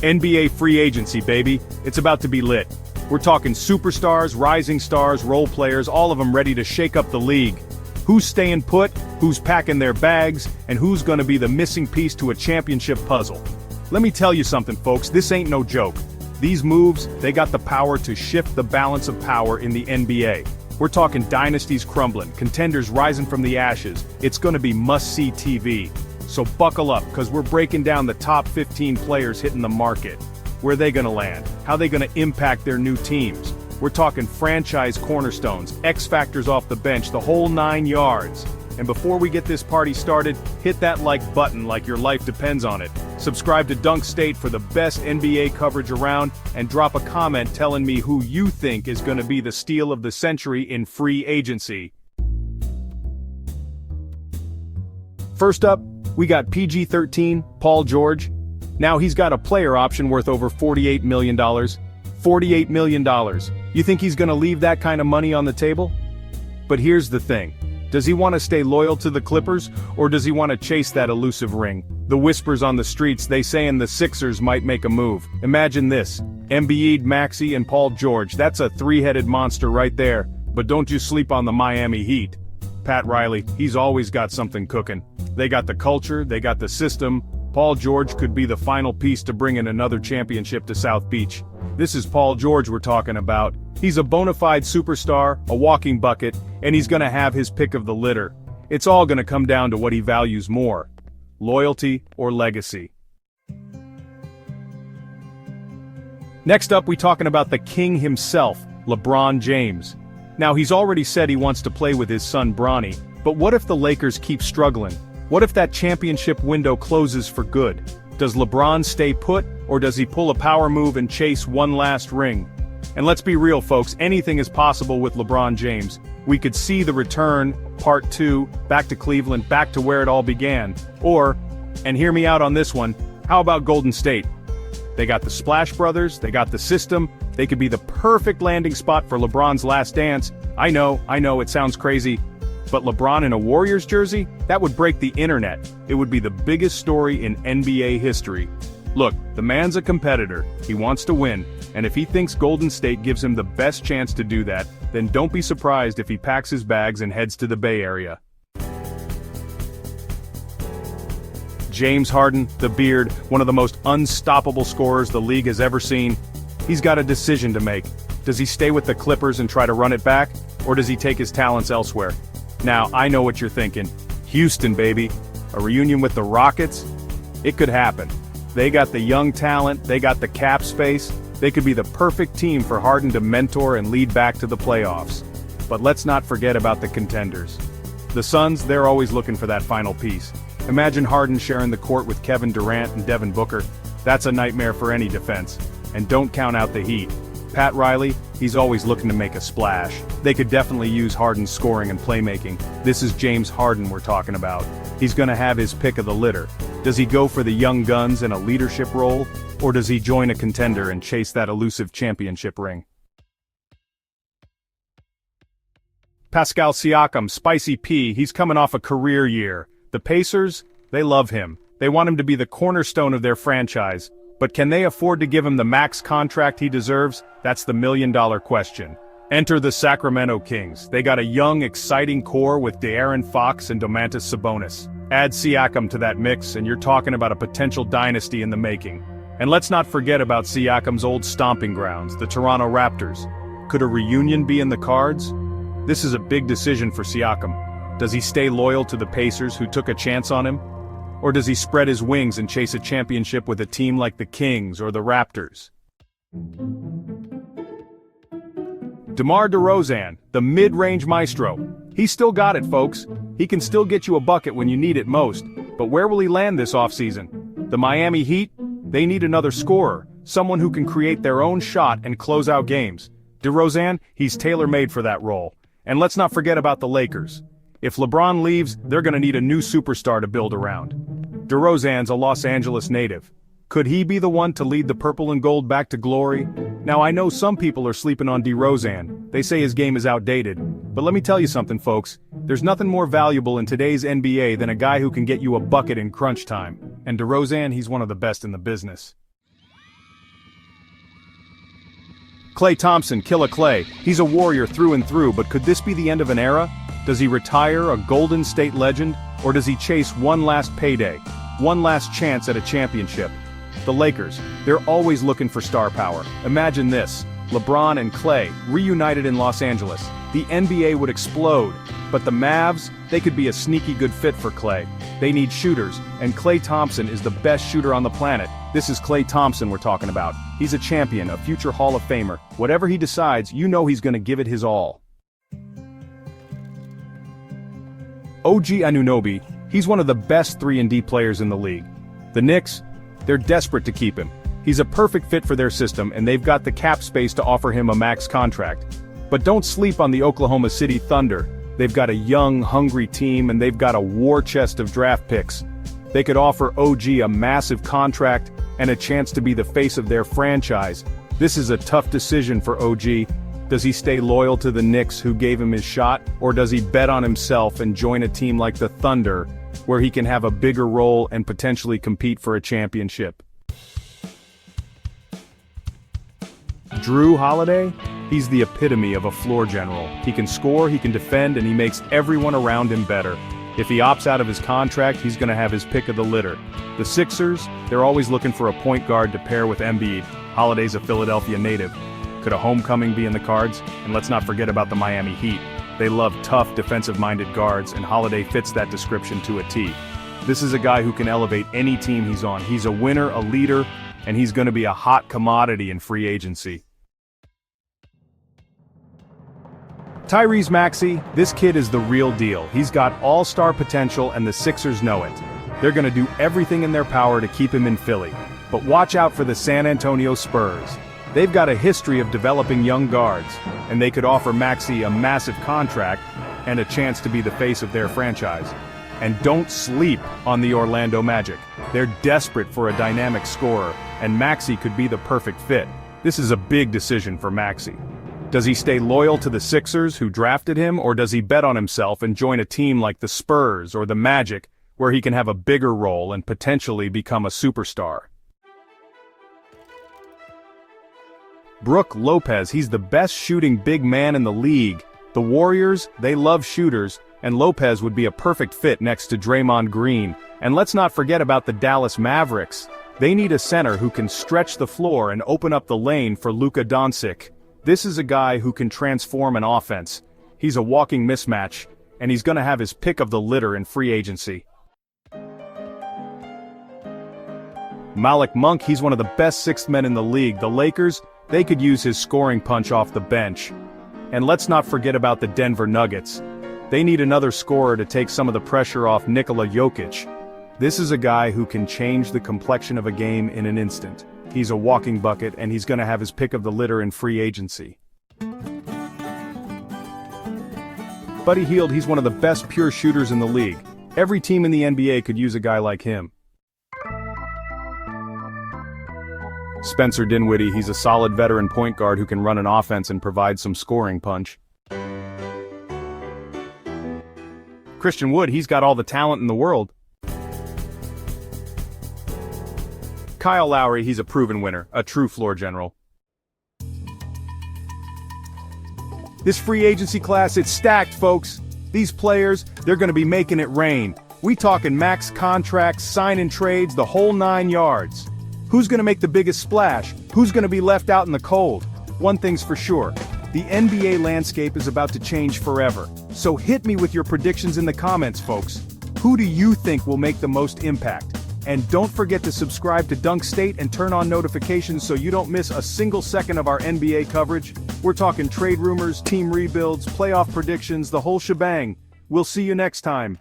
NBA free agency, baby. It's about to be lit. We're talking superstars, rising stars, role players, all of them ready to shake up the league. Who's staying put, who's packing their bags, and who's gonna be the missing piece to a championship puzzle. Let me tell you something, folks, this ain't no joke. These moves, they got the power to shift the balance of power in the NBA. We're talking dynasties crumbling, contenders rising from the ashes. It's gonna be must-see TV. So buckle up, cause we're breaking down the top 15 players hitting the market. Where they gonna land? How they gonna impact their new teams? We're talking franchise cornerstones, X-factors off the bench, the whole 9 yards. And before we get this party started, hit that like button like your life depends on it. Subscribe to Dunk State for the best NBA coverage around, and drop a comment telling me who you think is gonna be the steal of the century in free agency. First up, we got PG-13, Paul George. Now he's got a player option worth over $48 million. $48 million. You think he's gonna leave that kind of money on the table? But here's the thing. Does he want to stay loyal to the Clippers, or does he want to chase that elusive ring? The whispers on the streets, they saying the Sixers might make a move. Imagine this. Embiid, Maxey, and Paul George. That's a three-headed monster right there. But don't you sleep on the Miami Heat. Pat Riley, he's always got something cooking. They got the culture, they got the system. Paul George could be the final piece to bring in another championship to South Beach. This is Paul George we're talking about. He's a bona fide superstar, a walking bucket, and he's gonna have his pick of the litter. It's all gonna come down to what he values more: loyalty or legacy. Next up, we talking about the king himself, LeBron James. Now he's already said he wants to play with his son Bronny, but what if the Lakers keep struggling? What if that championship window closes for good? Does LeBron stay put, or does he pull a power move and chase one last ring? And let's be real, folks, anything is possible with LeBron James. We could see the return, part 2, back to Cleveland, back to where it all began. Or, and hear me out on this one, how about Golden State? They got the Splash Brothers, they got the system, they could be the perfect landing spot for LeBron's last dance. I know, it sounds crazy. But LeBron in a Warriors jersey? That would break the internet. It would be the biggest story in NBA history. Look, the man's a competitor, he wants to win, and if he thinks Golden State gives him the best chance to do that, then don't be surprised if he packs his bags and heads to the Bay Area. James Harden, the Beard, one of the most unstoppable scorers the league has ever seen. He's got a decision to make. Does he stay with the Clippers and try to run it back, or does he take his talents elsewhere? Now, I know what you're thinking. Houston, baby. A reunion with the Rockets? It could happen. They got the young talent, they got the cap space, they could be the perfect team for Harden to mentor and lead back to the playoffs. But let's not forget about the contenders. The Suns, they're always looking for that final piece. Imagine Harden sharing the court with Kevin Durant and Devin Booker. That's a nightmare for any defense. And don't count out the Heat. Pat Riley, he's always looking to make a splash. They could definitely use Harden's scoring and playmaking. This is James Harden we're talking about. He's gonna have his pick of the litter. Does he go for the young guns in a leadership role, or does he join a contender and chase that elusive championship ring? Pascal Siakam, Spicy P, he's coming off a career year. The Pacers, they love him. They want him to be the cornerstone of their franchise. But can they afford to give him the max contract he deserves? That's the million-dollar question. Enter the Sacramento Kings. They got a young, exciting core with De'Aaron Fox and Domantas Sabonis. Add Siakam to that mix, and you're talking about a potential dynasty in the making. And let's not forget about Siakam's old stomping grounds, the Toronto Raptors. Could a reunion be in the cards? This is a big decision for Siakam. Does he stay loyal to the Pacers, who took a chance on him? Or does he spread his wings and chase a championship with a team like the Kings or the Raptors? DeMar DeRozan, the mid-range maestro. He's still got it, folks. He can still get you a bucket when you need it most. But where will he land this offseason? The Miami Heat? They need another scorer, someone who can create their own shot and close out games. DeRozan, he's tailor-made for that role. And let's not forget about the Lakers. If LeBron leaves, they're gonna need a new superstar to build around. DeRozan's a Los Angeles native. Could he be the one to lead the purple and gold back to glory? Now I know some people are sleeping on DeRozan. They say his game is outdated. But let me tell you something, folks. There's nothing more valuable in today's NBA than a guy who can get you a bucket in crunch time. And DeRozan, he's one of the best in the business. Klay Thompson, Killa Klay. He's a warrior through and through, but could this be the end of an era? Does he retire a Golden State legend, or does he chase one last payday? One last chance at a championship? The Lakers, they're always looking for star power. Imagine this, LeBron and Klay, reunited in Los Angeles. The NBA would explode, but the Mavs, they could be a sneaky good fit for Klay. They need shooters, and Klay Thompson is the best shooter on the planet. This is Klay Thompson we're talking about. He's a champion, a future Hall of Famer. Whatever he decides, you know he's gonna give it his all. OG Anunoby, he's one of the best 3-and-D players in the league. The Knicks, they're desperate to keep him. He's a perfect fit for their system, and they've got the cap space to offer him a max contract. But don't sleep on the Oklahoma City Thunder. They've got a young, hungry team, and they've got a war chest of draft picks. They could offer OG a massive contract and a chance to be the face of their franchise. This is a tough decision for OG. Does he stay loyal to the Knicks who gave him his shot, or does he bet on himself and join a team like the Thunder, where he can have a bigger role and potentially compete for a championship? Drew Holiday? He's the epitome of a floor general. He can score, he can defend, and he makes everyone around him better. If he opts out of his contract, he's gonna have his pick of the litter. The Sixers, they're always looking for a point guard to pair with Embiid. Holiday's a Philadelphia native. Could a homecoming be in the cards? And let's not forget about the Miami Heat. They love tough, defensive-minded guards, and Holiday fits that description to a T. This is a guy who can elevate any team he's on. He's a winner, a leader, and he's gonna be a hot commodity in free agency. Tyrese Maxey, this kid is the real deal. He's got all-star potential and the Sixers know it. They're gonna do everything in their power to keep him in Philly. But watch out for the San Antonio Spurs. They've got a history of developing young guards, and they could offer Maxey a massive contract and a chance to be the face of their franchise. And don't sleep on the Orlando Magic. They're desperate for a dynamic scorer, and Maxey could be the perfect fit. This is a big decision for Maxey. Does he stay loyal to the Sixers who drafted him, or does he bet on himself and join a team like the Spurs or the Magic, where he can have a bigger role and potentially become a superstar? Brook Lopez, he's the best shooting big man in the league. The Warriors, they love shooters, and Lopez would be a perfect fit next to Draymond Green. And let's not forget about the Dallas Mavericks. They need a center who can stretch the floor and open up the lane for Luka Doncic. This is a guy who can transform an offense. He's a walking mismatch, and he's gonna have his pick of the litter in free agency. Malik Monk, he's one of the best sixth men in the league. The Lakers, they could use his scoring punch off the bench. And let's not forget about the Denver Nuggets. They need another scorer to take some of the pressure off Nikola Jokic. This is a guy who can change the complexion of a game in an instant. He's a walking bucket, and he's gonna have his pick of the litter in free agency. Buddy Hield, he's one of the best pure shooters in the league. Every team in the NBA could use a guy like him. Spencer Dinwiddie, he's a solid veteran point guard who can run an offense and provide some scoring punch. Christian Wood, he's got all the talent in the world. Kyle Lowry, he's a proven winner, a true floor general. This free agency class, it's stacked, folks. These players, they're gonna be making it rain. We talking max contracts, sign-in trades, the whole 9 yards. Who's gonna make the biggest splash? Who's gonna be left out in the cold? One thing's for sure, the NBA landscape is about to change forever. So hit me with your predictions in the comments, folks. Who do you think will make the most impact? And don't forget to subscribe to Dunk State and turn on notifications so you don't miss a single second of our NBA coverage. We're talking trade rumors, team rebuilds, playoff predictions, the whole shebang. We'll see you next time.